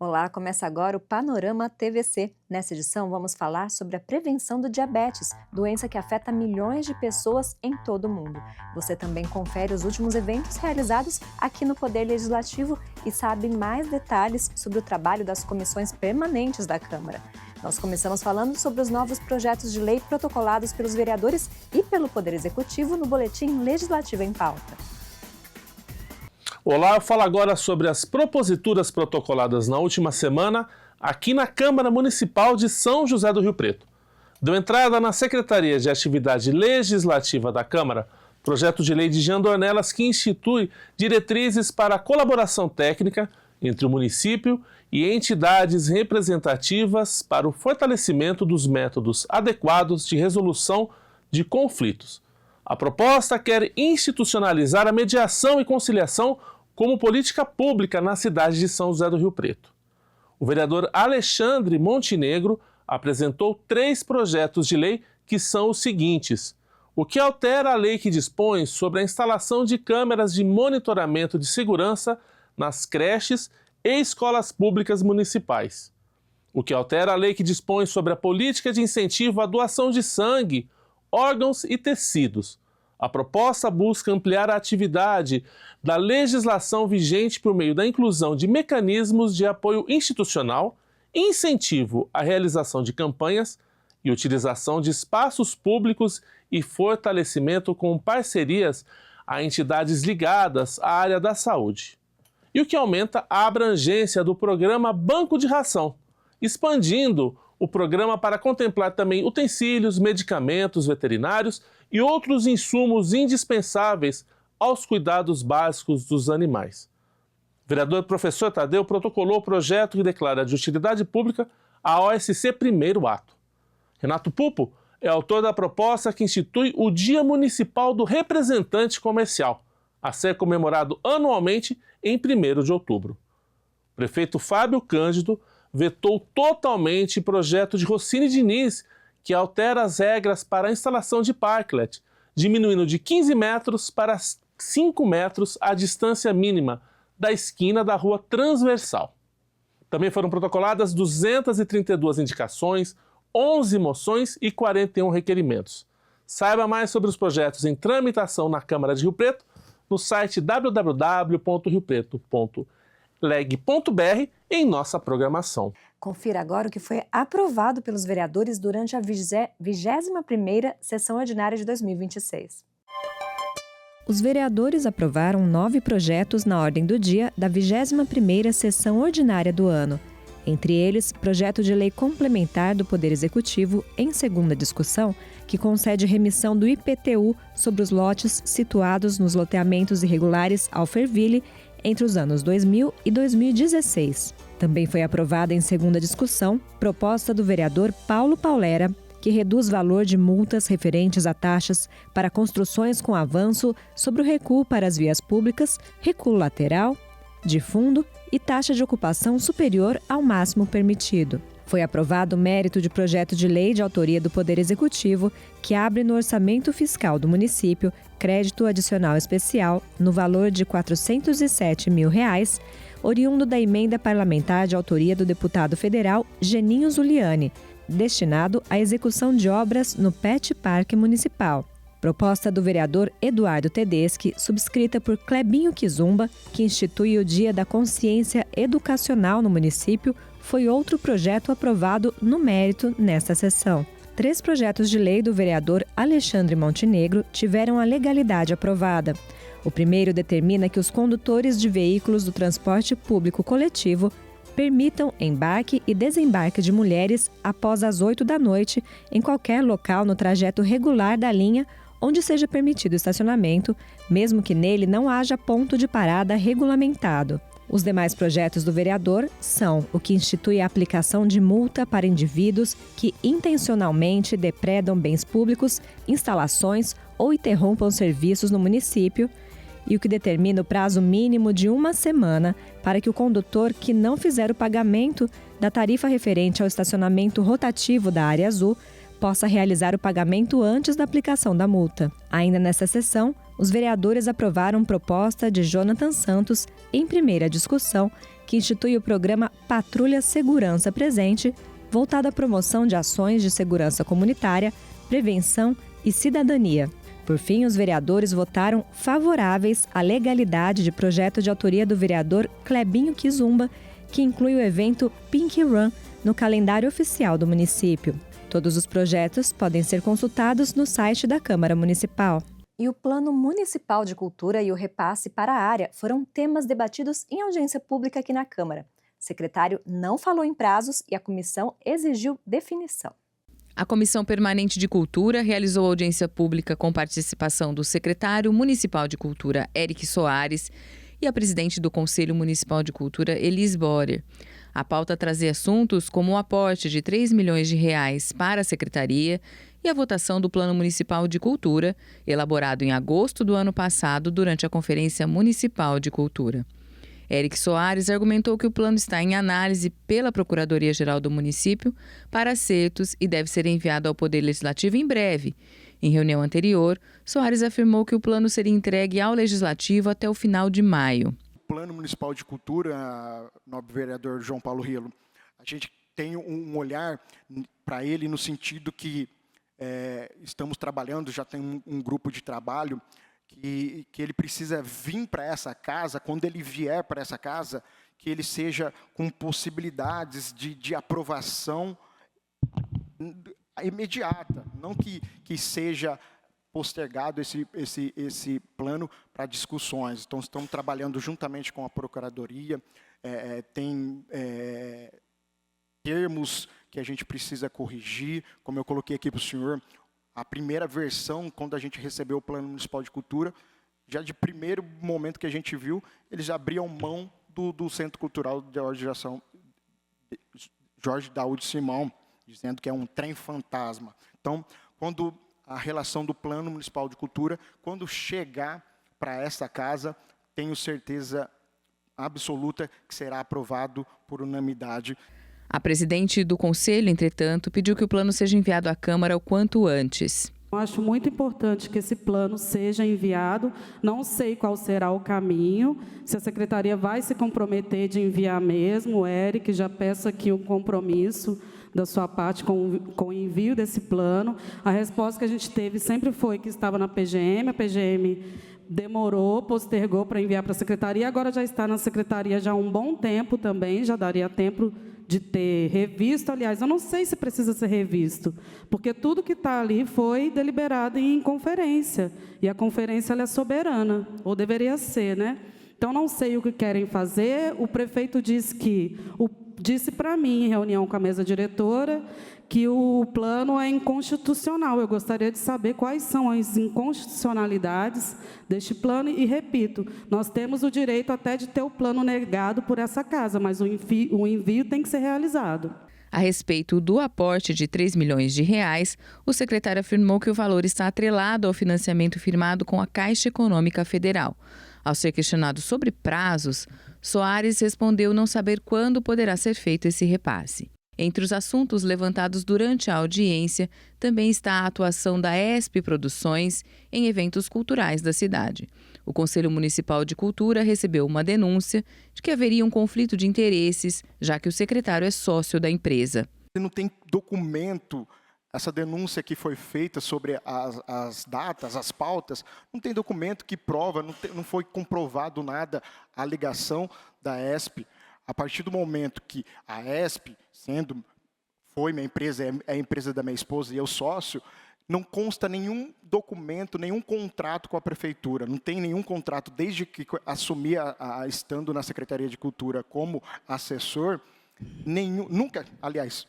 Olá, começa agora o Panorama TVC. Nessa edição vamos falar sobre a prevenção do diabetes, doença que afeta milhões de pessoas em todo o mundo. Você também confere os últimos eventos realizados aqui no Poder Legislativo e sabe mais detalhes sobre o trabalho das comissões permanentes da Câmara. Nós começamos falando sobre os novos projetos de lei protocolados pelos vereadores e pelo Poder Executivo no Boletim Legislativo em Pauta. Olá, eu falo agora sobre as proposituras protocoladas na última semana aqui na Câmara Municipal de São José do Rio Preto. Deu entrada na Secretaria de Atividade Legislativa da Câmara projeto de lei de Jean Dornelas que institui diretrizes para a colaboração técnica entre o município e entidades representativas para o fortalecimento dos métodos adequados de resolução de conflitos. A proposta quer institucionalizar a mediação e conciliação como política pública na cidade de São José do Rio Preto. O vereador Alexandre Montenegro apresentou 3 projetos de lei que são os seguintes: o que altera a lei que dispõe sobre a instalação de câmeras de monitoramento de segurança nas creches e escolas públicas municipais, o que altera a lei que dispõe sobre a política de incentivo à doação de sangue, órgãos e tecidos. A proposta busca ampliar a atividade da legislação vigente por meio da inclusão de mecanismos de apoio institucional, incentivo à realização de campanhas e utilização de espaços públicos e fortalecimento com parcerias a entidades ligadas à área da saúde. E o que aumenta a abrangência do programa Banco de Ração, expandindo o programa para contemplar também utensílios, medicamentos veterinários e outros insumos indispensáveis aos cuidados básicos dos animais. O vereador professor Tadeu protocolou o projeto que declara de utilidade pública a OSC primeiro ato. Renato Pupo é autor da proposta que institui o Dia Municipal do Representante Comercial, a ser comemorado anualmente em 1º de outubro. O prefeito Fábio Cândido vetou totalmente o projeto de Rossini Diniz, que altera as regras para a instalação de parklet, diminuindo de 15 metros para 5 metros a distância mínima da esquina da rua transversal. Também foram protocoladas 232 indicações, 11 moções e 41 requerimentos. Saiba mais sobre os projetos em tramitação na Câmara de Rio Preto no site www.riopreto.leg.br em nossa programação. Confira agora o que foi aprovado pelos vereadores durante a 21ª sessão ordinária de 2026. Os vereadores aprovaram 9 projetos na ordem do dia da 21ª sessão ordinária do ano. Entre eles, projeto de lei complementar do Poder Executivo em segunda discussão, que concede remissão do IPTU sobre os lotes situados nos loteamentos irregulares Alphaville entre os anos 2000 e 2016. Também foi aprovada em segunda discussão proposta do vereador Paulo Paulera, que reduz valor de multas referentes a taxas para construções com avanço sobre o recuo para as vias públicas, recuo lateral, de fundo e taxa de ocupação superior ao máximo permitido. Foi aprovado o mérito de projeto de lei de autoria do Poder Executivo, que abre no orçamento fiscal do município crédito adicional especial no valor de R$ 407 mil, oriundo da emenda parlamentar de autoria do deputado federal Geninho Zuliani, destinado à execução de obras no Pet Parque Municipal. Proposta do vereador Eduardo Tedeschi, subscrita por Clebinho Kizumba, que institui o Dia da Consciência Educacional no município, foi outro projeto aprovado no mérito nesta sessão. 3 projetos de lei do vereador Alexandre Montenegro tiveram a legalidade aprovada. O primeiro determina que os condutores de veículos do transporte público coletivo permitam embarque e desembarque de mulheres após as 8 da noite em qualquer local no trajeto regular da linha onde seja permitido estacionamento, mesmo que nele não haja ponto de parada regulamentado. Os demais projetos do vereador são o que institui a aplicação de multa para indivíduos que intencionalmente depredam bens públicos, instalações ou interrompam serviços no município, e o que determina o prazo mínimo de 1 semana para que o condutor que não fizer o pagamento da tarifa referente ao estacionamento rotativo da área azul possa realizar o pagamento antes da aplicação da multa. Ainda nesta sessão, os vereadores aprovaram proposta de Jonathan Santos, em primeira discussão, que institui o programa Patrulha Segurança Presente, voltado à promoção de ações de segurança comunitária, prevenção e cidadania. Por fim, os vereadores votaram favoráveis à legalidade de projeto de autoria do vereador Clebinho Kizumba, que inclui o evento Pink Run no calendário oficial do município. Todos os projetos podem ser consultados no site da Câmara Municipal. E o Plano Municipal de Cultura e o repasse para a área foram temas debatidos em audiência pública aqui na Câmara. O secretário não falou em prazos e a comissão exigiu definição. A Comissão Permanente de Cultura realizou audiência pública com participação do secretário municipal de Cultura, Eric Soares, e a presidente do Conselho Municipal de Cultura, Elis Borer. A pauta trazia assuntos como o aporte de R$ 3 milhões para a secretaria e a votação do Plano Municipal de Cultura, elaborado em agosto do ano passado durante a Conferência Municipal de Cultura. Eric Soares argumentou que o plano está em análise pela Procuradoria-Geral do município para acertos e deve ser enviado ao Poder Legislativo em breve. Em reunião anterior, Soares afirmou que o plano seria entregue ao Legislativo até o final de maio. O Plano Municipal de Cultura, nobre vereador João Paulo Rilo, a gente tem um olhar para ele no sentido que estamos trabalhando, já tem um grupo de trabalho, que ele precisa vir para essa casa, quando ele vier para essa casa, que ele seja com possibilidades de aprovação imediata, não que seja postergado esse plano para discussões. Então, estamos trabalhando juntamente com a Procuradoria, tem termos que a gente precisa corrigir, como eu coloquei aqui para o senhor. A primeira versão, quando a gente recebeu o Plano Municipal de Cultura, já de primeiro momento que a gente viu, eles abriam mão do Centro Cultural de Jorge Daúde Simão, dizendo que é um trem fantasma. Então, quando a relação do Plano Municipal de Cultura, quando chegar para essa casa, tenho certeza absoluta que será aprovado por unanimidade. A presidente do Conselho, entretanto, pediu que o plano seja enviado à Câmara o quanto antes. Eu acho muito importante que esse plano seja enviado. Não sei qual será o caminho, se a Secretaria vai se comprometer de enviar mesmo. O Eric, já peço aqui um compromisso da sua parte com o envio desse plano. A resposta que a gente teve sempre foi que estava na PGM, a PGM demorou, postergou para enviar para a Secretaria, agora já está na Secretaria já há um bom tempo também, já daria tempo de ter revisto. Aliás, eu não sei se precisa ser revisto, porque tudo que está ali foi deliberado em conferência, e a conferência ela é soberana, ou deveria ser, né? Então, não sei o que querem fazer. O prefeito disse para mim, em reunião com a mesa diretora, que o plano é inconstitucional. Eu gostaria de saber quais são as inconstitucionalidades deste plano. E, repito, nós temos o direito até de ter o plano negado por essa casa, mas o envio tem que ser realizado. A respeito do aporte de R$ 3 milhões, o secretário afirmou que o valor está atrelado ao financiamento firmado com a Caixa Econômica Federal. Ao ser questionado sobre prazos, Soares respondeu não saber quando poderá ser feito esse repasse. Entre os assuntos levantados durante a audiência, também está a atuação da ESP Produções em eventos culturais da cidade. O Conselho Municipal de Cultura recebeu uma denúncia de que haveria um conflito de interesses, já que o secretário é sócio da empresa. Não tem documento, essa denúncia que foi feita sobre as datas, as pautas, não tem documento que prova, não foi comprovado nada a ligação da ESP. A partir do momento que a ESP, foi minha empresa, é a empresa da minha esposa e eu sócio, não consta nenhum documento, nenhum contrato com a prefeitura. Não tem nenhum contrato desde que assumi, estando na Secretaria de Cultura como assessor, nunca, aliás,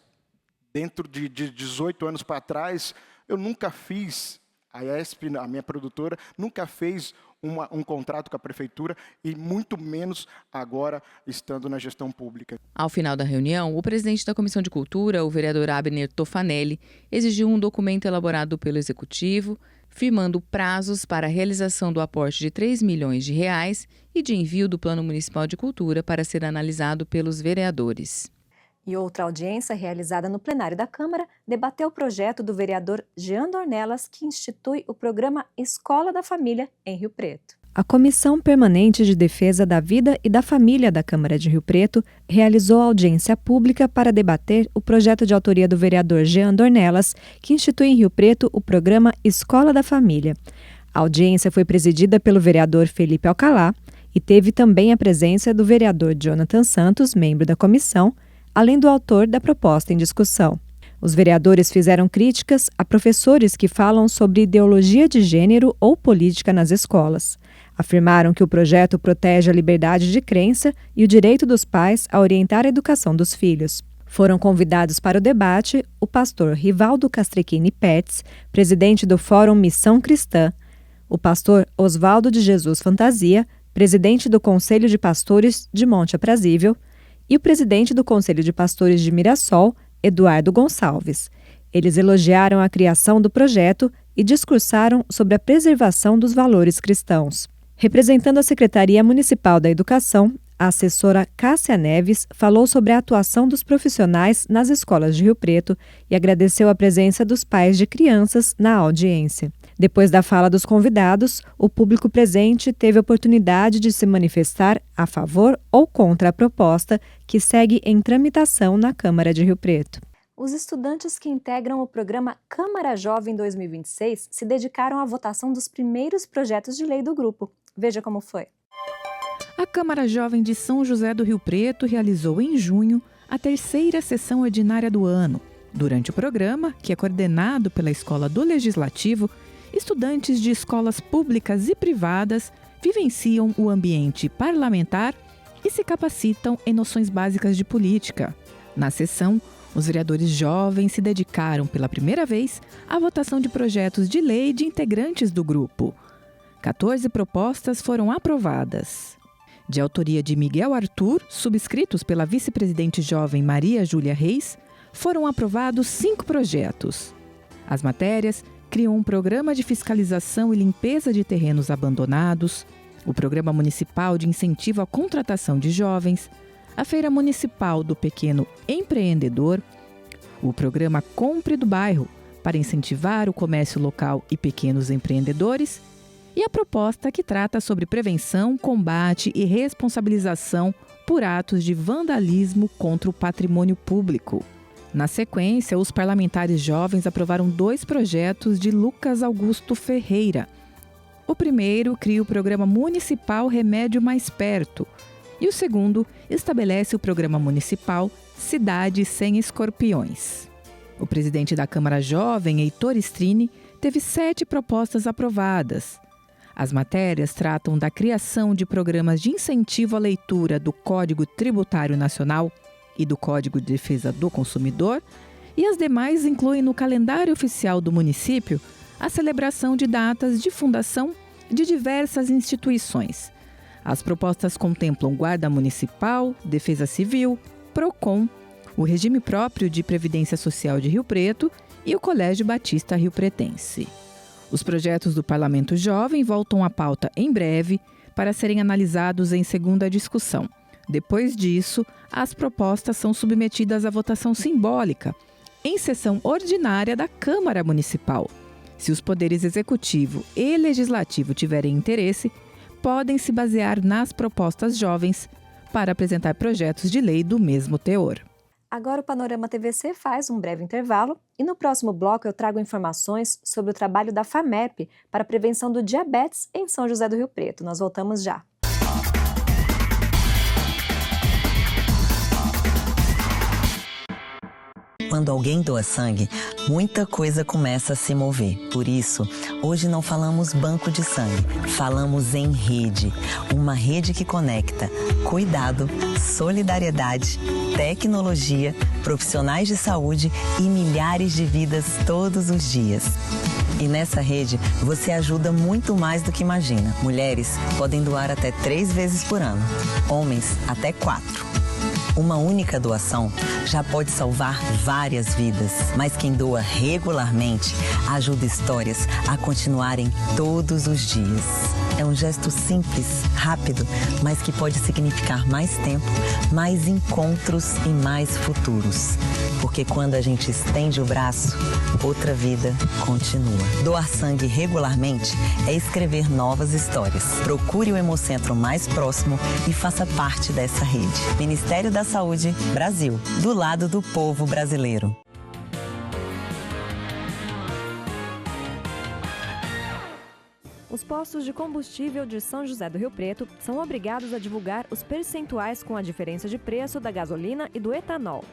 dentro de 18 anos para trás, eu nunca fiz, a ESP, a minha produtora, nunca fez um contrato com a prefeitura e muito menos agora estando na gestão pública. Ao final da reunião, o presidente da Comissão de Cultura, o vereador Abner Tofanelli, exigiu um documento elaborado pelo Executivo, firmando prazos para a realização do aporte de R$ 3 milhões e de envio do Plano Municipal de Cultura para ser analisado pelos vereadores. E outra audiência realizada no plenário da Câmara debateu o projeto do vereador Jean Dornelas, que institui o programa Escola da Família em Rio Preto. A Comissão Permanente de Defesa da Vida e da Família da Câmara de Rio Preto realizou audiência pública para debater o projeto de autoria do vereador Jean Dornelas, que institui em Rio Preto o programa Escola da Família. A audiência foi presidida pelo vereador Felipe Alcalá e teve também a presença do vereador Jonathan Santos, membro da comissão, além do autor da proposta em discussão. Os vereadores fizeram críticas a professores que falam sobre ideologia de gênero ou política nas escolas. Afirmaram que o projeto protege a liberdade de crença e o direito dos pais a orientar a educação dos filhos. Foram convidados para o debate o pastor Rivaldo Castrequini Pertz, presidente do Fórum Missão Cristã, o pastor Oswaldo de Jesus Fantasia, presidente do Conselho de Pastores de Monte Aprazível, e o presidente do Conselho de Pastores de Mirassol, Eduardo Gonçalves. Eles elogiaram a criação do projeto e discursaram sobre a preservação dos valores cristãos. Representando a Secretaria Municipal da Educação, a assessora Cássia Neves falou sobre a atuação dos profissionais nas escolas de Rio Preto e agradeceu a presença dos pais de crianças na audiência. Depois da fala dos convidados, o público presente teve a oportunidade de se manifestar a favor ou contra a proposta, que segue em tramitação na Câmara de Rio Preto. Os estudantes que integram o programa Câmara Jovem 2026 se dedicaram à votação dos primeiros projetos de lei do grupo. Veja como foi. A Câmara Jovem de São José do Rio Preto realizou em junho a 3ª sessão ordinária do ano. Durante o programa, que é coordenado pela Escola do Legislativo, estudantes de escolas públicas e privadas vivenciam o ambiente parlamentar e se capacitam em noções básicas de política. Na sessão, os vereadores jovens se dedicaram pela primeira vez à votação de projetos de lei de integrantes do grupo. 14 propostas foram aprovadas. De autoria de Miguel Arthur, subscritos pela vice-presidente jovem Maria Júlia Reis, foram aprovados 5 projetos. As matérias criam um programa de fiscalização e limpeza de terrenos abandonados, o Programa Municipal de Incentivo à Contratação de Jovens, a Feira Municipal do Pequeno Empreendedor, o Programa Compre do Bairro, para incentivar o comércio local e pequenos empreendedores, e a proposta que trata sobre prevenção, combate e responsabilização por atos de vandalismo contra o patrimônio público. Na sequência, os parlamentares jovens aprovaram 2 projetos de Lucas Augusto Ferreira. O primeiro cria o Programa Municipal Remédio Mais Perto e o segundo estabelece o Programa Municipal Cidade Sem Escorpiões. O presidente da Câmara Jovem, Heitor Strini, teve 7 propostas aprovadas. As matérias tratam da criação de programas de incentivo à leitura do Código Tributário Nacional e do Código de Defesa do Consumidor, e as demais incluem no calendário oficial do município a celebração de datas de fundação de diversas instituições. As propostas contemplam Guarda Municipal, Defesa Civil, PROCON, o Regime Próprio de Previdência Social de Rio Preto e o Colégio Batista Rio Pretense. Os projetos do Parlamento Jovem voltam à pauta em breve para serem analisados em segunda discussão. Depois disso, as propostas são submetidas à votação simbólica, em sessão ordinária da Câmara Municipal. Se os poderes executivo e legislativo tiverem interesse, podem se basear nas propostas jovens para apresentar projetos de lei do mesmo teor. Agora o Panorama TVC faz um breve intervalo e no próximo bloco eu trago informações sobre o trabalho da FAMEP para a prevenção do diabetes em São José do Rio Preto. Nós voltamos já. Quando alguém doa sangue, muita coisa começa a se mover. Por isso, hoje não falamos banco de sangue, falamos em rede. Uma rede que conecta cuidado, solidariedade, tecnologia, profissionais de saúde e milhares de vidas todos os dias. E nessa rede, você ajuda muito mais do que imagina. Mulheres podem doar até 3 vezes por ano, homens até 4. Uma única doação já pode salvar várias vidas, mas quem doa regularmente ajuda histórias a continuarem todos os dias. É um gesto simples, rápido, mas que pode significar mais tempo, mais encontros e mais futuros. Porque quando a gente estende o braço, outra vida continua. Doar sangue regularmente é escrever novas histórias. Procure o Hemocentro mais próximo e faça parte dessa rede. Ministério da Saúde, Brasil, do lado do povo brasileiro. Os postos de combustível de São José do Rio Preto são obrigados a divulgar os percentuais com a diferença de preço da gasolina e do etanol.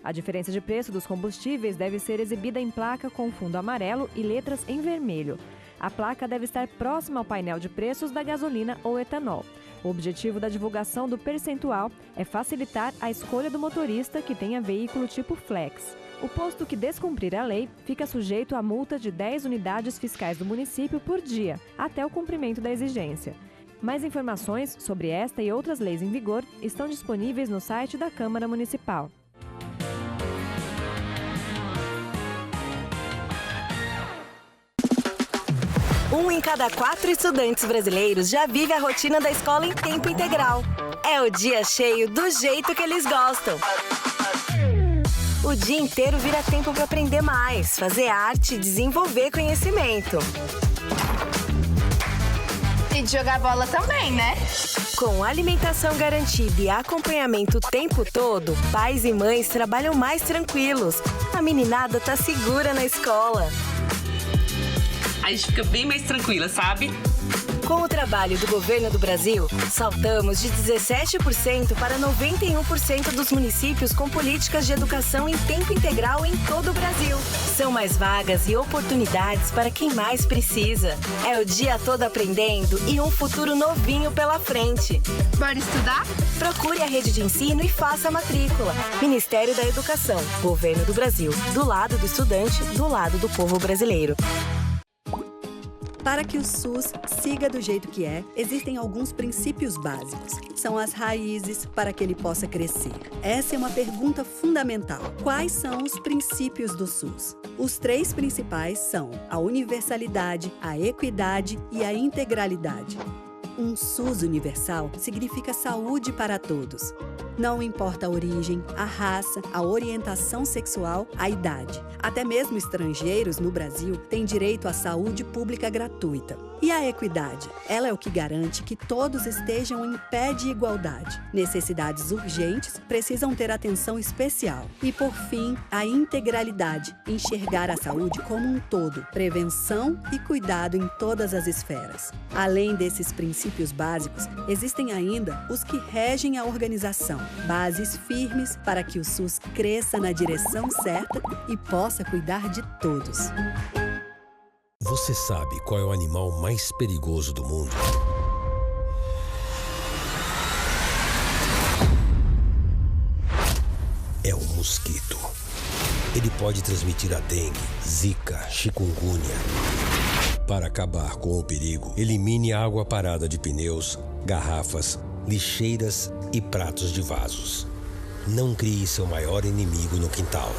A diferença de preço dos combustíveis deve ser exibida em placa com fundo amarelo e letras em vermelho. A placa deve estar próxima ao painel de preços da gasolina ou etanol. O objetivo da divulgação do percentual é facilitar a escolha do motorista que tenha veículo tipo Flex. O posto que descumprir a lei fica sujeito à multa de 10 unidades fiscais do município por dia, até o cumprimento da exigência. Mais informações sobre esta e outras leis em vigor estão disponíveis no site da Câmara Municipal. Um em cada 4 estudantes brasileiros já vive a rotina da escola em tempo integral. É o dia cheio do jeito que eles gostam. O dia inteiro vira tempo para aprender mais, fazer arte e desenvolver conhecimento. E de jogar bola também, né? Com alimentação garantida e acompanhamento o tempo todo, pais e mães trabalham mais tranquilos. A meninada tá segura na escola. A gente fica bem mais tranquila, sabe? Com o trabalho do governo do Brasil, saltamos de 17% para 91% dos municípios com políticas de educação em tempo integral em todo o Brasil. São mais vagas e oportunidades para quem mais precisa. É o dia todo aprendendo e um futuro novinho pela frente. Bora estudar? Procure a rede de ensino e faça a matrícula. Ministério da Educação, Governo do Brasil. Do lado do estudante, do lado do povo brasileiro. Para que o SUS siga do jeito que é, existem alguns princípios básicos. São as raízes para que ele possa crescer. Essa é uma pergunta fundamental. Quais são os princípios do SUS? Os 3 principais são a universalidade, a equidade e a integralidade. Um SUS universal significa saúde para todos. Não importa a origem, a raça, a orientação sexual, a idade. Até mesmo estrangeiros no Brasil têm direito à saúde pública gratuita. E a equidade? Ela é o que garante que todos estejam em pé de igualdade. Necessidades urgentes precisam ter atenção especial. E, por fim, a integralidade. Enxergar a saúde como um todo. Prevenção e cuidado em todas as esferas. Além desses princípios básicos, existem ainda os que regem a organização. Bases firmes para que o SUS cresça na direção certa e possa cuidar de todos. Você sabe qual é o animal mais perigoso do mundo? É o mosquito. Ele pode transmitir a dengue, zika, chikungunya. Para acabar com o perigo, elimine a água parada de pneus, garrafas, lixeiras e pratos de vasos. Não crie seu maior inimigo no quintal.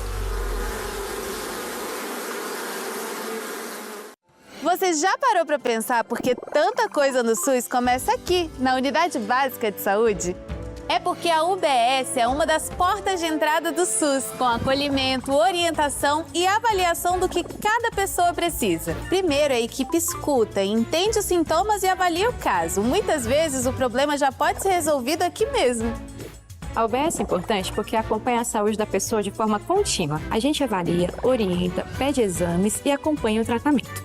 Você já parou para pensar por que tanta coisa no SUS começa aqui, na Unidade Básica de Saúde? É porque a UBS é uma das portas de entrada do SUS, com acolhimento, orientação e avaliação do que cada pessoa precisa. Primeiro, a equipe escuta, entende os sintomas e avalia o caso. Muitas vezes, o problema já pode ser resolvido aqui mesmo. A UBS é importante porque acompanha a saúde da pessoa de forma contínua. A gente avalia, orienta, pede exames e acompanha o tratamento.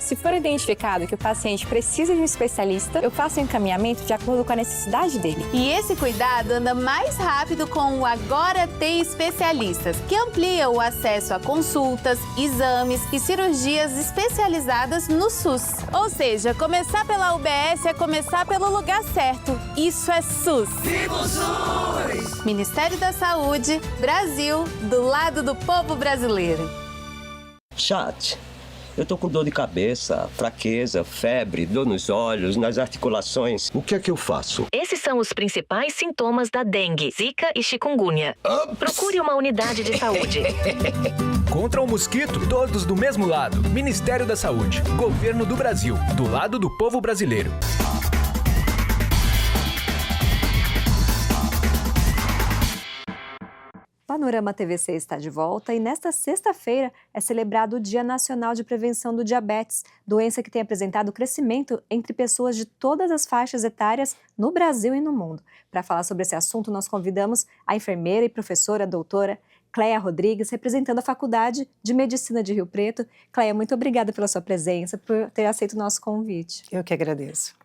Se for identificado que o paciente precisa de um especialista, eu faço o encaminhamento de acordo com a necessidade dele. E esse cuidado anda mais rápido com o Agora Tem Especialistas, que amplia o acesso a consultas, exames e cirurgias especializadas no SUS. Ou seja, começar pela UBS é começar pelo lugar certo. Isso é SUS. Viva o SUS! Ministério da Saúde, Brasil, do lado do povo brasileiro. Chat. Eu tô com dor de cabeça, fraqueza, febre, dor nos olhos, nas articulações. O que é que eu faço? Esses são os principais sintomas da dengue, zika e chikungunya. Procure uma unidade de saúde. Contra o mosquito, todos do mesmo lado. Ministério da Saúde, Governo do Brasil, do lado do povo brasileiro. Panorama TVC está de volta e nesta sexta-feira é celebrado o Dia Nacional de Prevenção do Diabetes, doença que tem apresentado crescimento entre pessoas de todas as faixas etárias no Brasil e no mundo. Para falar sobre esse assunto, nós convidamos a enfermeira e professora doutora Cleia Rodrigues, representando a Faculdade de Medicina de Rio Preto. Cleia, muito obrigada pela sua presença, por ter aceito o nosso convite. Eu que agradeço.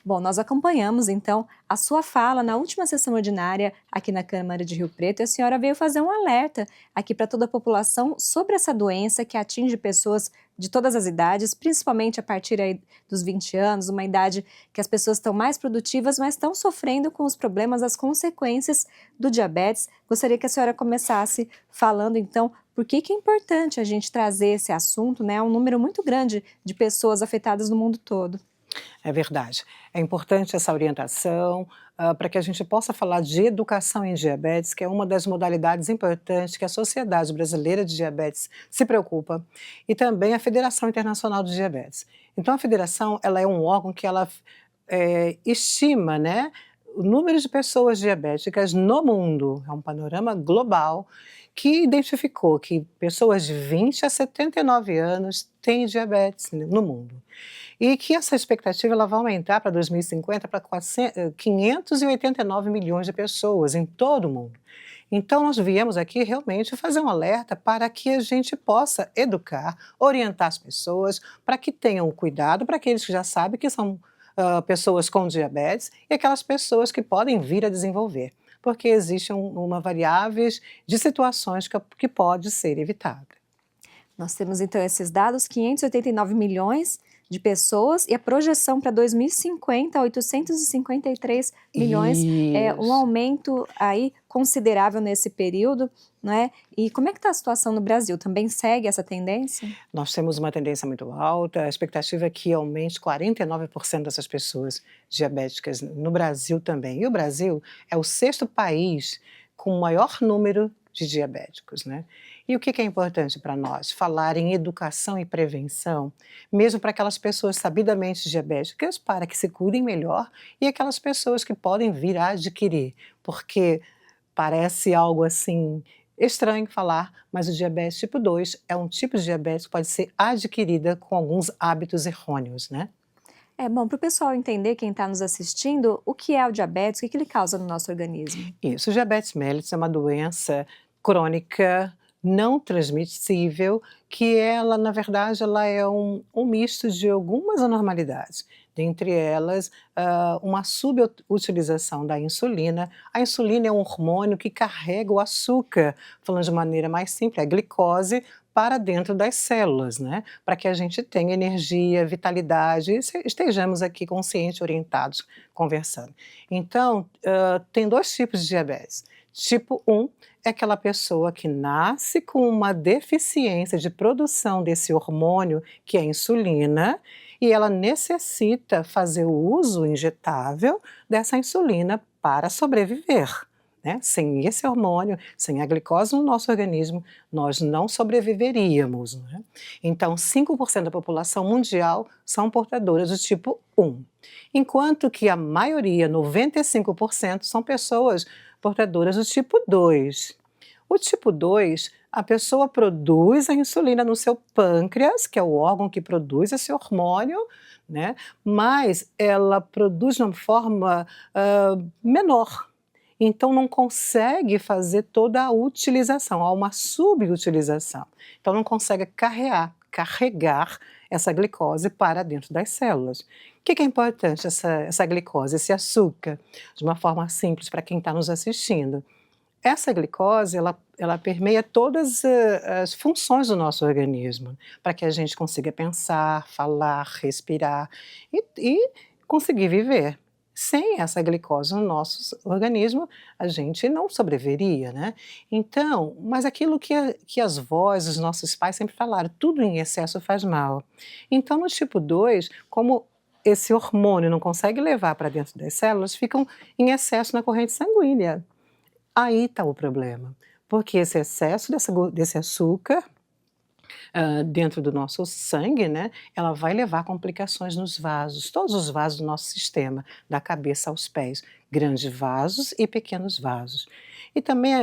Bom, nós acompanhamos, então, a sua fala na última sessão ordinária aqui na Câmara de Rio Preto e a senhora veio fazer um alerta aqui para toda a população sobre essa doença que atinge pessoas de todas as idades, principalmente a partir aí dos 20 anos, uma idade que as pessoas estão mais produtivas, mas estão sofrendo com os problemas, as consequências do diabetes. Gostaria que a senhora começasse falando, então, por que é importante a gente trazer esse assunto, né? Um número muito grande de pessoas afetadas no mundo todo. É verdade. É importante essa orientação para que a gente possa falar de educação em diabetes, que é uma das modalidades importantes que a Sociedade Brasileira de Diabetes se preocupa, e também a Federação Internacional de Diabetes. Então, a federação ela é um órgão que ela estima, né, o número de pessoas diabéticas no mundo. É um panorama global que identificou que pessoas de 20 a 79 anos têm diabetes no mundo. E que essa expectativa ela vai aumentar para 2050 para 589 milhões de pessoas em todo o mundo. Então, nós viemos aqui realmente fazer um alerta para que a gente possa educar, orientar as pessoas, para que tenham cuidado, para aqueles que já sabem que são pessoas com diabetes e aquelas pessoas que podem vir a desenvolver, porque existe uma variáveis de situações que pode ser evitada. Nós temos então esses dados, 589 milhões de pessoas e a projeção para 2050, 853 milhões, é um aumento aí considerável nesse período, não é? E como é que está a situação no Brasil? Também segue essa tendência? Nós temos uma tendência muito alta, a expectativa é que aumente 49% dessas pessoas diabéticas no Brasil também. E o Brasil é o 6º país com o maior número de diabéticos, né? E o que é importante para nós? Falar em educação e prevenção, mesmo para aquelas pessoas sabidamente diabéticas, para que se cuidem melhor, e aquelas pessoas que podem vir a adquirir, porque parece algo assim estranho falar, mas o diabetes tipo 2 é um tipo de diabetes que pode ser adquirida com alguns hábitos errôneos, né? É bom para o pessoal entender, quem está nos assistindo, o que é o diabetes, o que ele causa no nosso organismo. Isso, o diabetes mellitus é uma doença crônica, não transmissível, que ela, na verdade, ela é um misto de algumas anormalidades. Dentre elas, uma subutilização da insulina. A insulina é um hormônio que carrega o açúcar, falando de maneira mais simples, a glicose, para dentro das células, né? Para que a gente tenha energia, vitalidade, e estejamos aqui conscientes, orientados, conversando. Então, tem 2 tipos de diabetes. Tipo 1 é aquela pessoa que nasce com uma deficiência de produção desse hormônio, que é a insulina, e ela necessita fazer o uso injetável dessa insulina para sobreviver. Né? Sem esse hormônio, sem a glicose no nosso organismo, nós não sobreviveríamos. Né? Então, 5% da população mundial são portadoras do tipo 1, enquanto que a maioria, 95%, são pessoas portadoras do tipo 2. O tipo 2, a pessoa produz a insulina no seu pâncreas, que é o órgão que produz esse hormônio, né? Mas ela produz de uma forma menor. Então não consegue fazer toda a utilização, há uma subutilização. Então não consegue carregar essa glicose para dentro das células. O que é importante essa glicose, esse açúcar? De uma forma simples para quem está nos assistindo. Essa glicose, ela permeia todas as funções do nosso organismo, para que a gente consiga pensar, falar, respirar e conseguir viver. Sem essa glicose no nosso organismo, a gente não sobreviveria, né? Então, mas aquilo que as vozes, os nossos pais sempre falaram, tudo em excesso faz mal. Então, no tipo 2, como esse hormônio não consegue levar para dentro das células, ficam em excesso na corrente sanguínea. Aí está o problema, porque esse excesso desse açúcar dentro do nosso sangue, né, ela vai levar a complicações nos vasos, todos os vasos do nosso sistema, da cabeça aos pés, grandes vasos e pequenos vasos. E também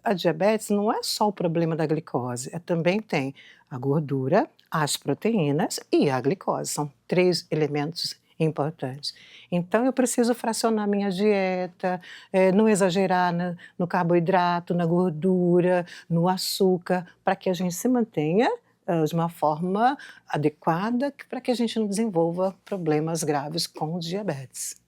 a diabetes não é só o problema da glicose, também tem a gordura, as proteínas e a glicose. São 3 elementos importantes. Então, eu preciso fracionar minha dieta, não exagerar no carboidrato, na gordura, no açúcar, para que a gente se mantenha de uma forma adequada, para que a gente não desenvolva problemas graves com o diabetes.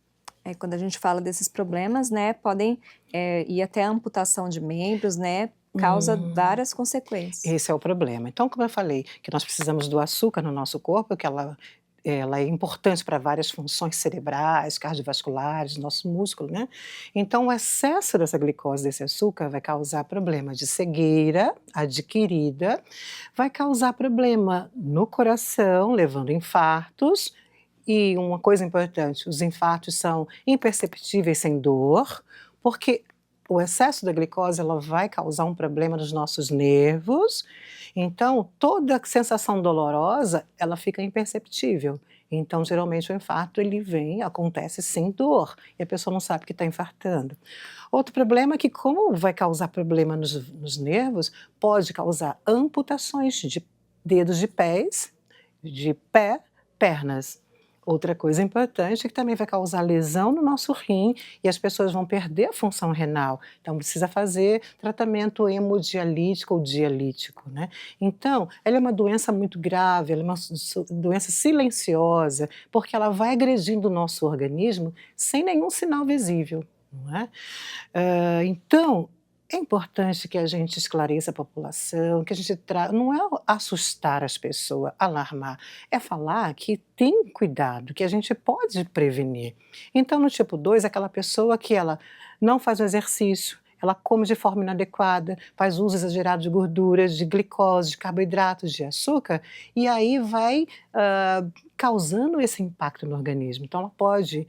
Quando a gente fala desses problemas, né, podem ir até a amputação de membros, né, causa várias consequências. Esse é o problema. Então, como eu falei, que nós precisamos do açúcar no nosso corpo, que ela é importante para várias funções cerebrais, cardiovasculares, nosso músculo, né? Então, o excesso dessa glicose, desse açúcar, vai causar problema de cegueira adquirida, vai causar problema no coração, levando infartos. E uma coisa importante, os infartos são imperceptíveis sem dor, porque o excesso da glicose ela vai causar um problema nos nossos nervos, então toda sensação dolorosa ela fica imperceptível. Então, geralmente o infarto acontece sem dor, e a pessoa não sabe que está infartando. Outro problema é que, como vai causar problema nos nervos, pode causar amputações de dedos de pés, de pé, pernas. Outra coisa importante é que também vai causar lesão no nosso rim e as pessoas vão perder a função renal. Então, precisa fazer tratamento hemodialítico ou dialítico, né? Então, ela é uma doença muito grave, ela é uma doença silenciosa, porque ela vai agredindo o nosso organismo sem nenhum sinal visível, não é? Então, é importante que a gente esclareça a população, que a gente não é assustar as pessoas, alarmar, é falar que tem cuidado, que a gente pode prevenir. Então, no tipo 2, aquela pessoa que ela não faz o exercício, ela come de forma inadequada, faz uso exagerado de gorduras, de glicose, de carboidratos, de açúcar, e aí vai causando esse impacto no organismo. Então, ela pode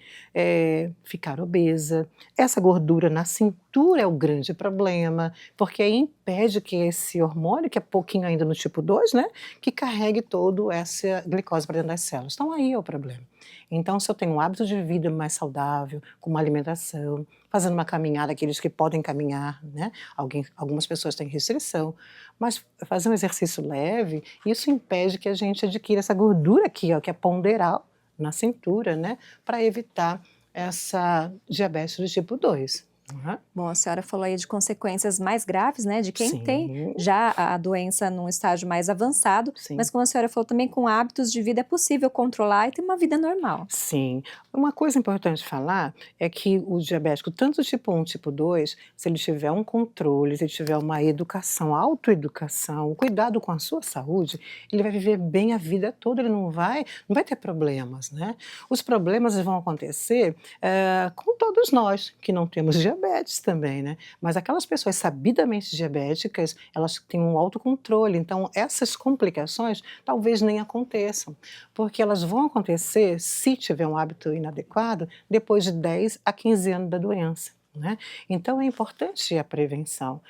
ficar obesa. Essa gordura na cintura é o grande problema, porque aí impede que esse hormônio, que é pouquinho ainda no tipo 2, né, que carregue toda essa glicose para dentro das células. Então, aí é o problema. Então, se eu tenho um hábito de vida mais saudável, com uma alimentação, fazendo uma caminhada, aqueles que podem caminhar, né? Algumas pessoas têm restrição, mas fazer um exercício leve, isso impede que a gente adquira essa gordura aqui, ó, que é ponderal na cintura, né? Para evitar essa diabetes do tipo 2. Uhum. Bom, a senhora falou aí de consequências mais graves, né, de quem tem já a doença num estágio mais avançado, mas como a senhora falou também, com hábitos de vida é possível controlar e ter uma vida normal. Sim. Uma coisa importante falar é que o diabético, tanto tipo 1, tipo 2, se ele tiver um controle, se ele tiver uma educação, autoeducação, cuidado com a sua saúde, ele vai viver bem a vida toda, ele não vai ter problemas, né? Os problemas vão acontecer com todos nós que não temos diabetes também, né? Mas aquelas pessoas sabidamente diabéticas, elas têm um autocontrole, então essas complicações talvez nem aconteçam, porque elas vão acontecer se tiver um hábito inadequado depois de 10 a 15 anos da doença, né? Então é importante a prevenção.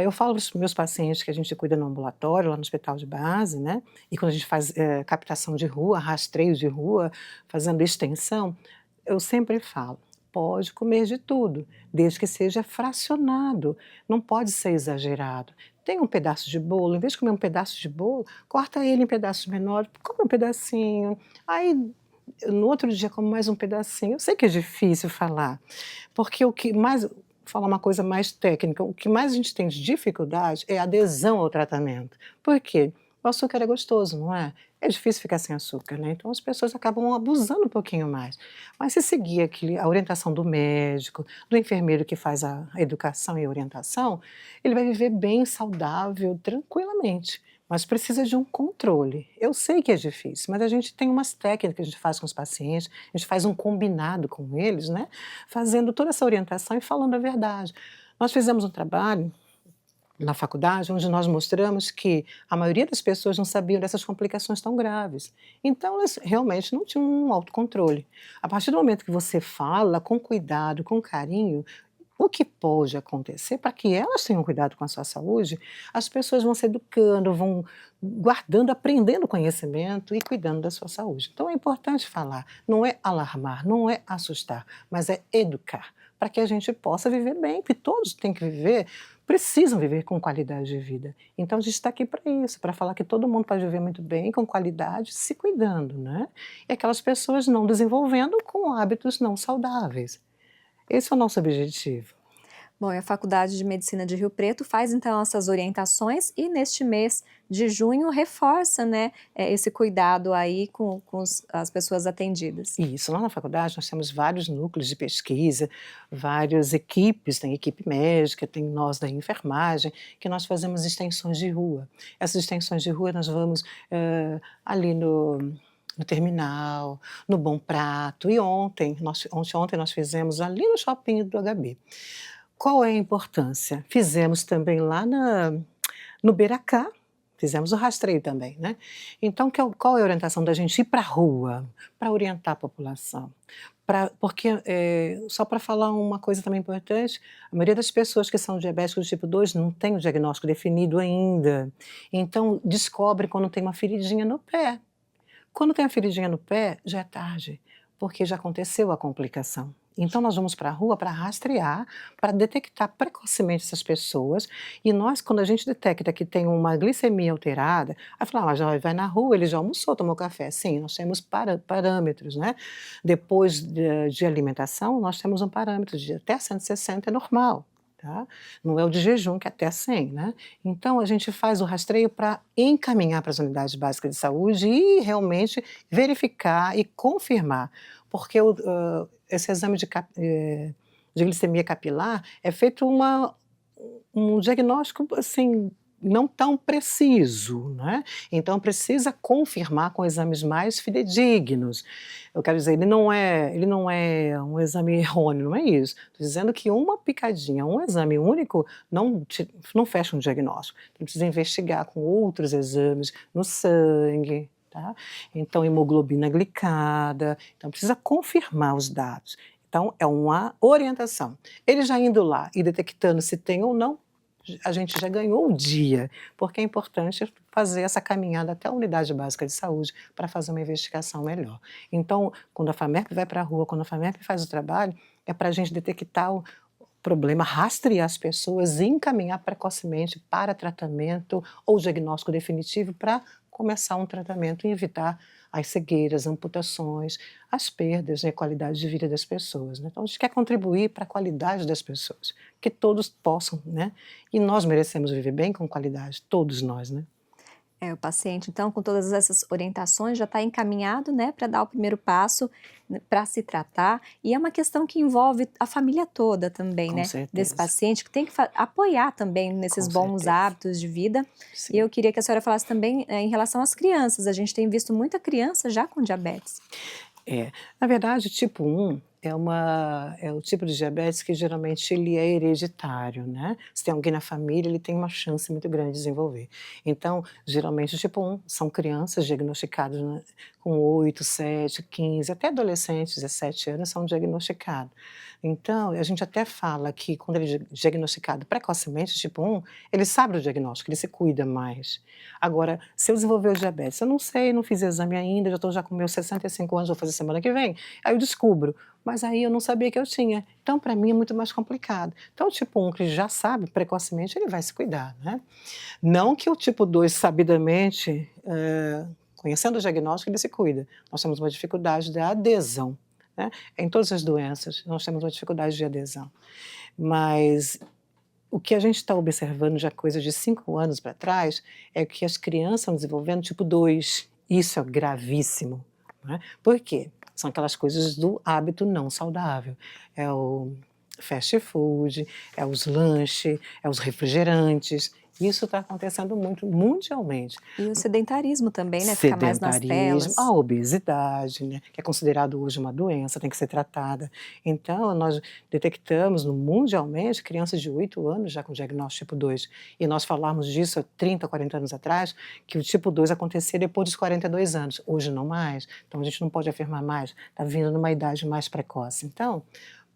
Eu falo para os meus pacientes que a gente cuida no ambulatório, lá no hospital de base, né? E quando a gente faz captação de rua, rastreio de rua, fazendo extensão, eu sempre falo, pode comer de tudo, desde que seja fracionado, não pode ser exagerado. Tem um pedaço de bolo, em vez de comer um pedaço de bolo, corta ele em pedaços menores, come um pedacinho, aí no outro dia como mais um pedacinho. Eu sei que é difícil falar, porque o que mais, falar uma coisa mais técnica, o que mais a gente tem de dificuldade é a adesão ao tratamento. Por quê? O açúcar é gostoso, não é? É difícil ficar sem açúcar, né? Então as pessoas acabam abusando um pouquinho mais. Mas se seguir a orientação do médico, do enfermeiro que faz a educação e a orientação, ele vai viver bem, saudável, tranquilamente. Mas precisa de um controle. Eu sei que é difícil, mas a gente tem umas técnicas que a gente faz com os pacientes, a gente faz um combinado com eles, né? Fazendo toda essa orientação e falando a verdade. Nós fizemos um trabalho na faculdade, onde nós mostramos que a maioria das pessoas não sabiam dessas complicações tão graves. Então, elas realmente não tinham um autocontrole. A partir do momento que você fala com cuidado, com carinho, o que pode acontecer, para que elas tenham cuidado com a sua saúde, as pessoas vão se educando, vão guardando, aprendendo conhecimento e cuidando da sua saúde. Então, é importante falar, não é alarmar, não é assustar, mas é educar, para que a gente possa viver bem, porque todos têm que viver, precisam viver com qualidade de vida. Então a gente está aqui para isso, para falar que todo mundo pode viver muito bem, com qualidade, se cuidando, né? E aquelas pessoas não desenvolvendo com hábitos não saudáveis. Esse é o nosso objetivo. Bom, e a Faculdade de Medicina de Rio Preto faz então essas orientações e neste mês de junho reforça, né, esse cuidado aí com as pessoas atendidas. Isso, lá na faculdade nós temos vários núcleos de pesquisa, várias equipes, tem equipe médica, tem nós da enfermagem, que nós fazemos extensões de rua. Essas extensões de rua nós vamos ali no terminal, no Bom Prato, e ontem nós fizemos ali no shopping do HB. Qual é a importância? Fizemos também lá no Beracá, fizemos o rastreio também, né? Então, qual é a orientação da gente ir para a rua, para orientar a população? Porque, só para falar uma coisa também importante, a maioria das pessoas que são diabéticos do tipo 2 não tem o diagnóstico definido ainda. Então, descobre quando tem uma feridinha no pé. Quando tem a feridinha no pé, já é tarde, porque já aconteceu a complicação. Então, nós vamos para a rua para rastrear, para detectar precocemente essas pessoas. E nós, quando a gente detecta que tem uma glicemia alterada, aí fala, já vai na rua, ele já almoçou, tomou café. Sim, nós temos parâmetros, né? Depois de alimentação, nós temos um parâmetro de até 160 é normal. Tá? Não é o de jejum, que é até 100, né? Então, a gente faz o rastreio para encaminhar para as unidades básicas de saúde e realmente verificar e confirmar. Porque esse exame de glicemia capilar é feito um diagnóstico, assim, não tão preciso, né? Então precisa confirmar com exames mais fidedignos. Eu quero dizer, ele não é um exame errôneo, não é isso. Estou dizendo que uma picadinha, um exame único, não fecha um diagnóstico. Então, precisa investigar com outros exames no sangue, tá? Então, hemoglobina glicada, então precisa confirmar os dados. Então, é uma orientação. Ele já indo lá e detectando se tem ou não, a gente já ganhou o dia, porque é importante fazer essa caminhada até a unidade básica de saúde para fazer uma investigação melhor. Então, quando a FAMERP vai para a rua, quando a FAMERP faz o trabalho, é para a gente detectar o problema, rastrear as pessoas e encaminhar precocemente para tratamento ou diagnóstico definitivo para começar um tratamento e evitar as cegueiras, amputações, as perdas, né, a qualidade de vida das pessoas. Né? Então, a gente quer contribuir para a qualidade das pessoas, que todos possam, né? E nós merecemos viver bem com qualidade, todos nós, né? O paciente, então, com todas essas orientações, já está encaminhado, né, para dar o primeiro passo, né, para se tratar. E é uma questão que envolve a família toda também, Com né, certeza. desse paciente, que tem que apoiar também nesses Com bons certeza. hábitos de vida. Sim. E eu queria que a senhora falasse também em relação às crianças. A gente tem visto muita criança já com diabetes. Na verdade, tipo 1 é o tipo de diabetes que geralmente ele é hereditário, né? Se tem alguém na família, ele tem uma chance muito grande de desenvolver. Então, geralmente o tipo 1 são crianças diagnosticadas, né, com 8, 7, 15, até adolescentes, 17 anos, são diagnosticados. Então, a gente até fala que quando ele é diagnosticado precocemente, tipo 1, ele sabe do diagnóstico, ele se cuida mais. Agora, se eu desenvolver o diabetes, eu não sei, não fiz exame ainda, já estou com meus 65 anos, vou fazer semana que vem, aí eu descubro, mas aí eu não sabia que eu tinha. Então, para mim, é muito mais complicado. Então, o tipo 1, que já sabe precocemente, ele vai se cuidar, né? Não que o tipo 2, sabidamente, conhecendo o diagnóstico, ele se cuida. Nós temos uma dificuldade da adesão, né? Em todas as doenças, nós temos uma dificuldade de adesão. Mas o que a gente está observando já coisa de 5 anos para trás é que as crianças estão desenvolvendo tipo 2. Isso é gravíssimo, né? Por quê? São aquelas coisas do hábito não saudável. É o fast food, é os lanches, é os refrigerantes. Isso está acontecendo muito mundialmente. E o sedentarismo também, né? Ficar mais nas telas. A obesidade, né? Que é considerado hoje uma doença, tem que ser tratada. Então, nós detectamos mundialmente crianças de 8 anos já com diagnóstico tipo 2. E nós falamos disso há 30, 40 anos atrás, que o tipo 2 acontecia depois dos 42 anos. Hoje não mais. Então, a gente não pode afirmar mais. Está vindo numa idade mais precoce. Então,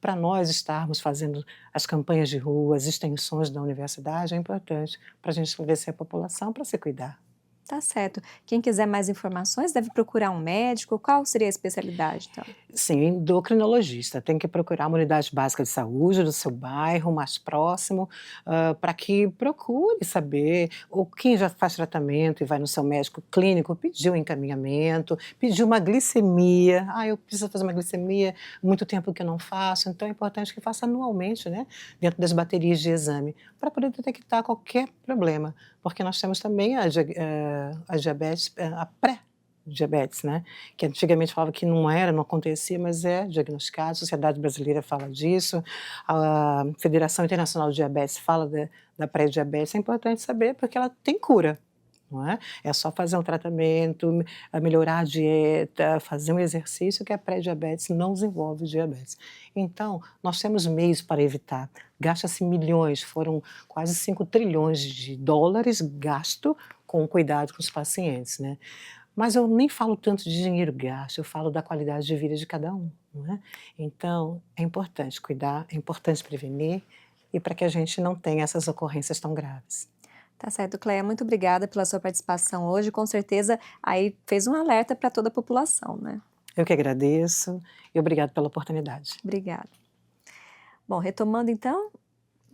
para nós estarmos fazendo as campanhas de rua, as extensões da universidade, é importante para a gente esclarecer a população para se cuidar. Tá certo. Quem quiser mais informações deve procurar um médico. Qual seria a especialidade, então? Sim, endocrinologista. Tem que procurar uma unidade básica de saúde do seu bairro, mais próximo, para que procure saber, ou quem já faz tratamento e vai no seu médico clínico, pediu um encaminhamento, pediu uma glicemia. Eu preciso fazer uma glicemia, muito tempo que eu não faço. Então é importante que faça anualmente, né, dentro das baterias de exame, para poder detectar qualquer problema. Porque nós temos também a diabetes, a pré-diabetes, né? Que antigamente falava que não acontecia, mas é diagnosticado. A Sociedade Brasileira fala disso, a Federação Internacional de Diabetes fala da pré-diabetes. É importante saber porque ela tem cura. Não é? É só fazer um tratamento, melhorar a dieta, fazer um exercício que a pré-diabetes não desenvolve diabetes. Então, nós temos meios para evitar. Gasta-se milhões, foram quase 5 trilhões de dólares gasto com cuidado com os pacientes, né? Mas eu nem falo tanto de dinheiro gasto, eu falo da qualidade de vida de cada um, não é? Então, é importante cuidar, é importante prevenir e para que a gente não tenha essas ocorrências tão graves. Tá certo, Cleia, muito obrigada pela sua participação hoje. Com certeza, aí fez um alerta para toda a população, né? Eu que agradeço e obrigado pela oportunidade. Obrigada. Bom, retomando então,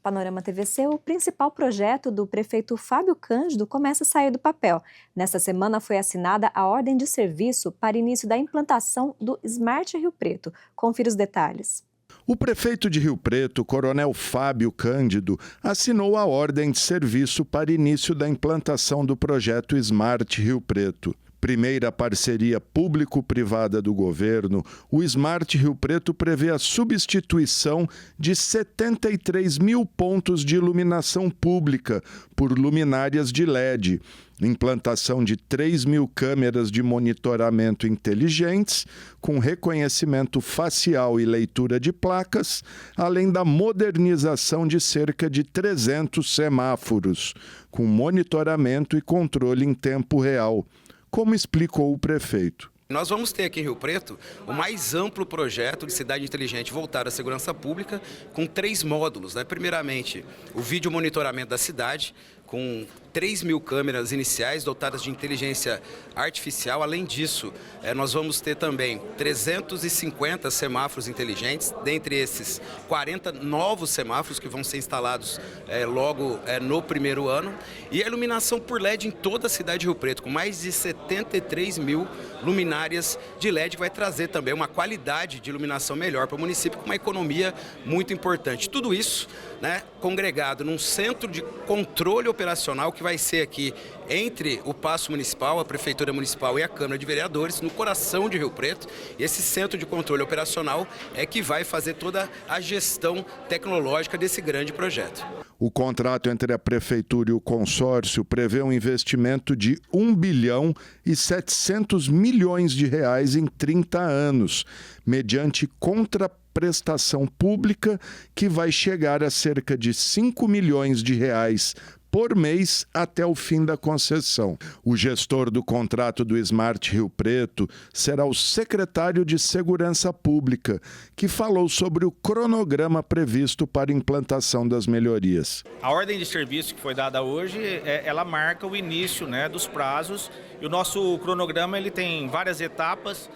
Panorama TVC, o principal projeto do prefeito Fábio Cândido começa a sair do papel. Nesta semana foi assinada a ordem de serviço para início da implantação do Smart Rio Preto. Confira os detalhes. O prefeito de Rio Preto, Coronel Fábio Cândido, assinou a ordem de serviço para início da implantação do projeto Smart Rio Preto. Primeira parceria público-privada do governo, o Smart Rio Preto prevê a substituição de 73 mil pontos de iluminação pública por luminárias de LED, implantação de 3 mil câmeras de monitoramento inteligentes, com reconhecimento facial e leitura de placas, além da modernização de cerca de 300 semáforos, com monitoramento e controle em tempo real, como explicou o prefeito. Nós vamos ter aqui em Rio Preto o mais amplo projeto de cidade inteligente voltado à segurança pública, com 3 módulos, né? Primeiramente, o vídeo monitoramento da cidade, com 3 mil câmeras iniciais dotadas de inteligência artificial. Além disso, nós vamos ter também 350 semáforos inteligentes, dentre esses 40 novos semáforos que vão ser instalados logo no primeiro ano, e a iluminação por LED em toda a cidade de Rio Preto, com mais de 73 mil luminárias de LED, que vai trazer também uma qualidade de iluminação melhor para o município, com uma economia muito importante. Tudo isso, né, congregado num centro de controle operacional que vai ser aqui entre o Paço Municipal, a Prefeitura Municipal e a Câmara de Vereadores, no coração de Rio Preto. Esse centro de controle operacional é que vai fazer toda a gestão tecnológica desse grande projeto. O contrato entre a Prefeitura e o consórcio prevê um investimento de 1 bilhão e 700 milhões de reais em 30 anos, mediante contraprestação pública que vai chegar a cerca de 5 milhões de reais por mês até o fim da concessão. O gestor do contrato do Smart Rio Preto será o secretário de Segurança Pública, que falou sobre o cronograma previsto para a implantação das melhorias. A ordem de serviço que foi dada hoje, ela marca o início, né, dos prazos, e o nosso cronograma ele tem várias etapas,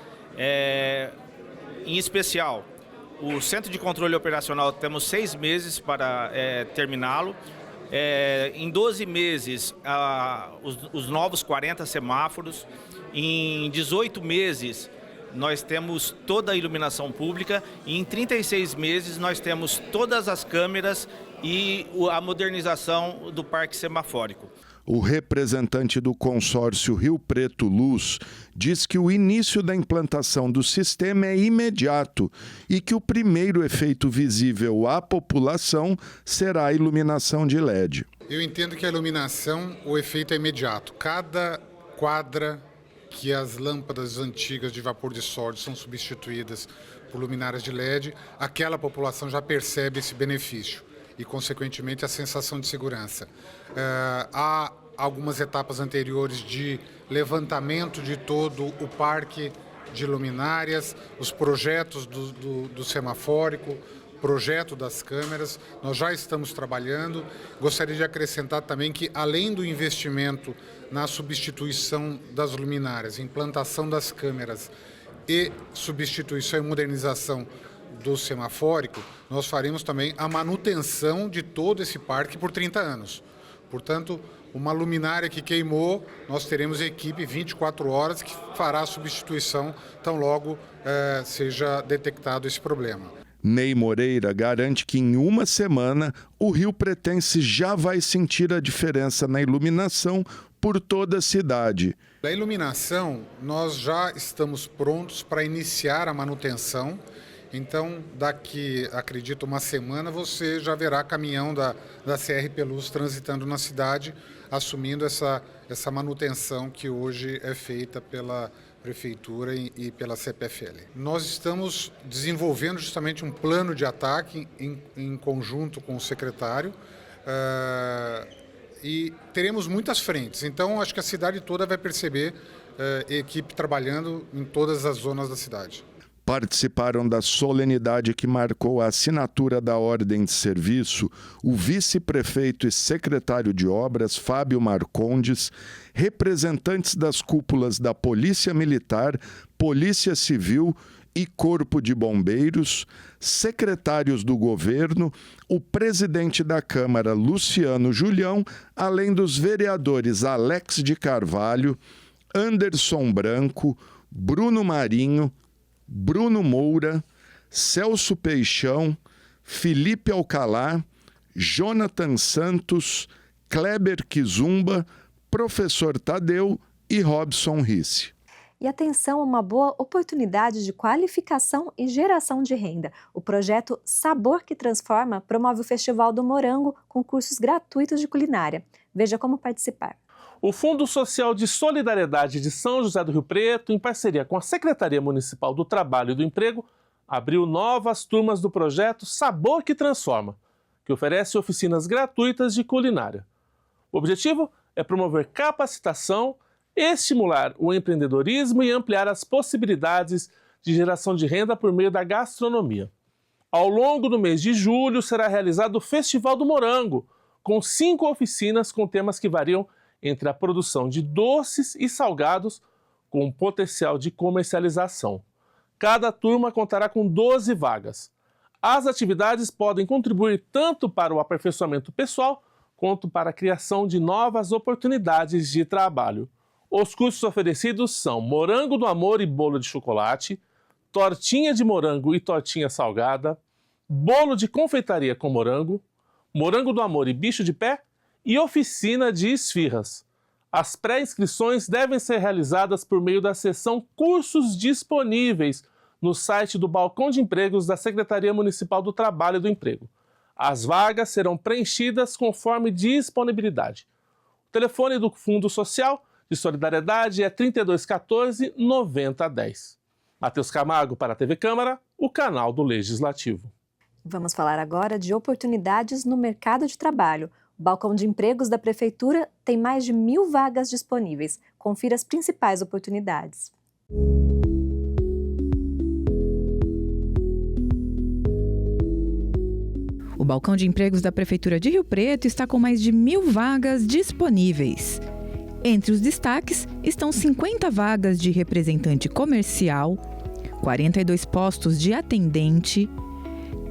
em especial o Centro de Controle Operacional temos 6 meses para terminá-lo. Em 12 meses, os novos 40 semáforos. Em 18 meses, nós temos toda a iluminação pública. E em 36 meses, nós temos todas as câmeras e a modernização do parque semafórico. O representante do consórcio Rio Preto Luz diz que o início da implantação do sistema é imediato e que o primeiro efeito visível à população será a iluminação de LED. Eu entendo que a iluminação, o efeito é imediato. Cada quadra que as lâmpadas antigas de vapor de sódio são substituídas por luminárias de LED, aquela população já percebe esse benefício e, consequentemente, a sensação de segurança. Há algumas etapas anteriores de levantamento de todo o parque de luminárias, os projetos do semafórico, projeto das câmeras, nós já estamos trabalhando. Gostaria de acrescentar também que, além do investimento na substituição das luminárias, implantação das câmeras e substituição e modernização do semafórico, nós faremos também a manutenção de todo esse parque por 30 anos. Portanto, uma luminária que queimou, nós teremos equipe 24 horas que fará a substituição tão logo seja detectado esse problema. Ney Moreira garante que em uma semana o Rio Pretense já vai sentir a diferença na iluminação por toda a cidade. Da iluminação, nós já estamos prontos para iniciar a manutenção. Então, daqui, acredito, uma semana, você já verá caminhão da CR Pelus transitando na cidade, assumindo essa manutenção que hoje é feita pela Prefeitura e pela CPFL. Nós estamos desenvolvendo justamente um plano de ataque em conjunto com o secretário e teremos muitas frentes. Então, acho que a cidade toda vai perceber equipe trabalhando em todas as zonas da cidade. Participaram da solenidade que marcou a assinatura da ordem de serviço o vice-prefeito e secretário de obras, Fábio Marcondes, representantes das cúpulas da Polícia Militar, Polícia Civil e Corpo de Bombeiros, secretários do governo, o presidente da Câmara, Luciano Julião, além dos vereadores Alex de Carvalho, Anderson Branco, Bruno Marinho, Bruno Moura, Celso Peixão, Felipe Alcalá, Jonathan Santos, Kleber Kizumba, Professor Tadeu e Robson Risse. E atenção a uma boa oportunidade de qualificação e geração de renda. O projeto Sabor que Transforma promove o Festival do Morango com cursos gratuitos de culinária. Veja como participar. O Fundo Social de Solidariedade de São José do Rio Preto, em parceria com a Secretaria Municipal do Trabalho e do Emprego, abriu novas turmas do projeto Sabor que Transforma, que oferece oficinas gratuitas de culinária. O objetivo é promover capacitação, estimular o empreendedorismo e ampliar as possibilidades de geração de renda por meio da gastronomia. Ao longo do mês de julho será realizado o Festival do Morango, com 5 oficinas com temas que variam entre a produção de doces e salgados com potencial de comercialização. Cada turma contará com 12 vagas. As atividades podem contribuir tanto para o aperfeiçoamento pessoal quanto para a criação de novas oportunidades de trabalho. Os cursos oferecidos são morango do amor e bolo de chocolate, tortinha de morango e tortinha salgada, bolo de confeitaria com morango, morango do amor e bicho de pé, e oficina de esfirras. As pré-inscrições devem ser realizadas por meio da seção Cursos Disponíveis no site do Balcão de Empregos da Secretaria Municipal do Trabalho e do Emprego. As vagas serão preenchidas conforme disponibilidade. O telefone do Fundo Social de Solidariedade é 3214-9010. Matheus Camargo para a TV Câmara, o canal do Legislativo. Vamos falar agora de oportunidades no mercado de trabalho. O Balcão de Empregos da Prefeitura tem mais de 1.000 vagas disponíveis. Confira as principais oportunidades. O Balcão de Empregos da Prefeitura de Rio Preto está com mais de 1.000 vagas disponíveis. Entre os destaques estão 50 vagas de representante comercial, 42 postos de atendente,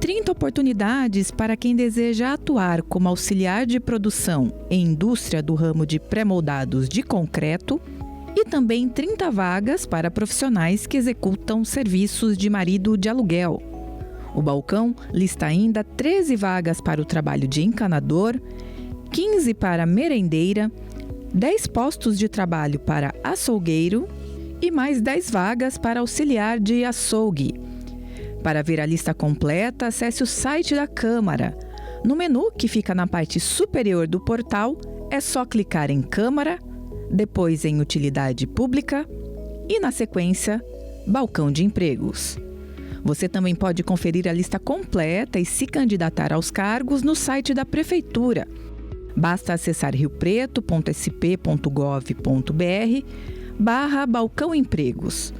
30 oportunidades para quem deseja atuar como auxiliar de produção em indústria do ramo de pré-moldados de concreto e também 30 vagas para profissionais que executam serviços de marido de aluguel. O balcão lista ainda 13 vagas para o trabalho de encanador, 15 para merendeira, 10 postos de trabalho para açougueiro e mais 10 vagas para auxiliar de açougue. Para ver a lista completa, acesse o site da Câmara. No menu, que fica na parte superior do portal, é só clicar em Câmara, depois em Utilidade Pública e, na sequência, Balcão de Empregos. Você também pode conferir a lista completa e se candidatar aos cargos no site da Prefeitura. Basta acessar riopreto.sp.gov.br/Balcão Empregos.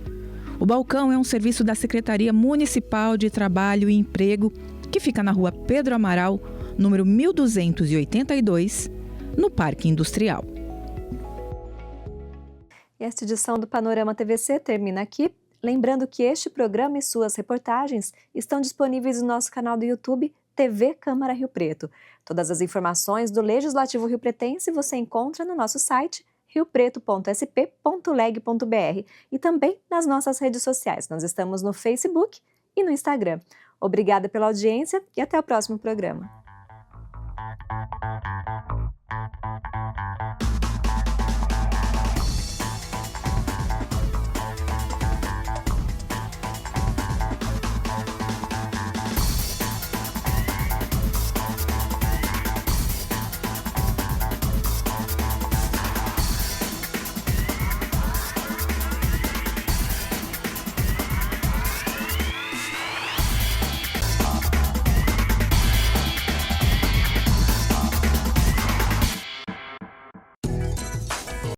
O Balcão é um serviço da Secretaria Municipal de Trabalho e Emprego que fica na rua Pedro Amaral, número 1282, no Parque Industrial. E esta edição do Panorama TVC termina aqui. Lembrando que este programa e suas reportagens estão disponíveis no nosso canal do YouTube TV Câmara Rio Preto. Todas as informações do Legislativo Riopretense você encontra no nosso site riopreto.sp.leg.br e também nas nossas redes sociais. Nós estamos no Facebook e no Instagram. Obrigada pela audiência e até o próximo programa.